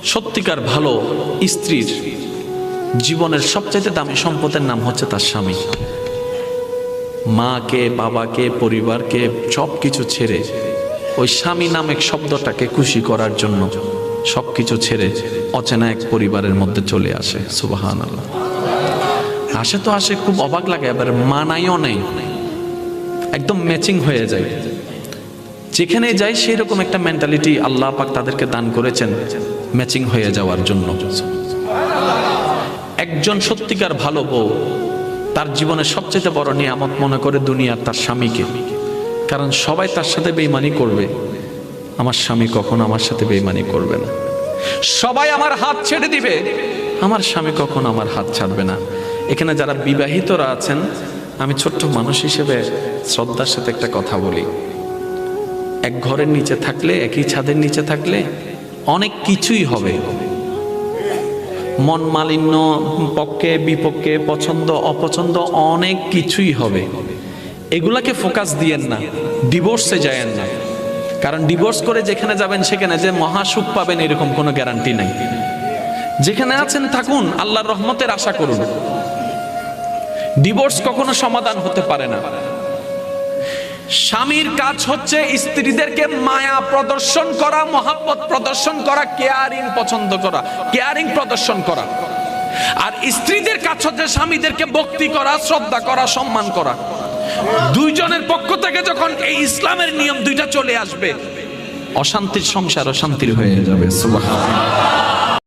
সত্যিকার ভালো স্ত্রীর জীবনের সবচাইতে দামি সম্পদের নাম হচ্ছে তার স্বামী। মাকে, বাবাকে, পরিবারকে সব কিছু ছেড়ে ওই স্বামী নামক শব্দটাকে খুশি করার জন্য সবকিছু ছেড়ে অচেনা এক পরিবারের মধ্যে চলে আসে। সুবহানাল্লাহ। আসে তো আসে, খুব অবাক লাগে, আবার মানাইও নেই, একদম ম্যাচিং হয়ে যায়। যেখানে যাই সেই রকম একটা মেন্টালিটি আল্লাহ পাক তাদেরকে দান করেছেন ম্যাচিং হয়ে যাওয়ার জন্য। একজন সত্যিকার ভালো বউ তার জীবনের সবচেয়ে বড় নিয়ামত মনে করে দুনিয়ার তার স্বামীকে। কারণ সবাই তার সাথে বেঈমানি করবে, আমার স্বামী কখনো আমার সাথে বেঈমানি করবে না। সবাই আমার হাত ছেড়ে দিবে, আমার স্বামী কখনো আমার হাত ছাড়বে না। এখানে যারা বিবাহিতরা আছেন, আমি ছোট্ট মানুষ হিসেবে শ্রদ্ধার সাথে একটা কথা বলি। এক ঘরের নিচে থাকলে, একই ছাদের নিচে থাকলে অনেক কিছুই হবে, মন মালিন্য, পক্ষে বিপক্ষে, পছন্দ অপছন্দ অনেক কিছুই হবে। এগুলাকে ফোকাস দিয়েন না, ডিভোর্সে যায়েন না। কারণ ডিভোর্স করে যেখানে যাবেন সেখানে যে মহাসুখ পাবেন এরকম কোনো গ্যারান্টি নাই। যেখানে আছেন থাকুন, আল্লাহর রহমতের আশা করুন। ডিভোর্স কখনো সমাধান হতে পারে না। স্বামীর কাজ হচ্ছে স্ত্রীদেরকে মায়া প্রদর্শন করা, মহাব্বত প্রদর্শন করা, কেয়ারিং পছন্দ করা, কেয়ারিং প্রদর্শন করা। আর স্ত্রীদের কাজ হচ্ছে স্বামীদেরকে ভক্তি করা, শ্রদ্ধা করা, সম্মান করা। দুইজনের পক্ষ থেকে যখন এই ইসলামের নিয়ম দুইটা চলে আসবে, অশান্তির সংসার অশান্তির হয়ে যাবে। সুবহানাল্লাহ।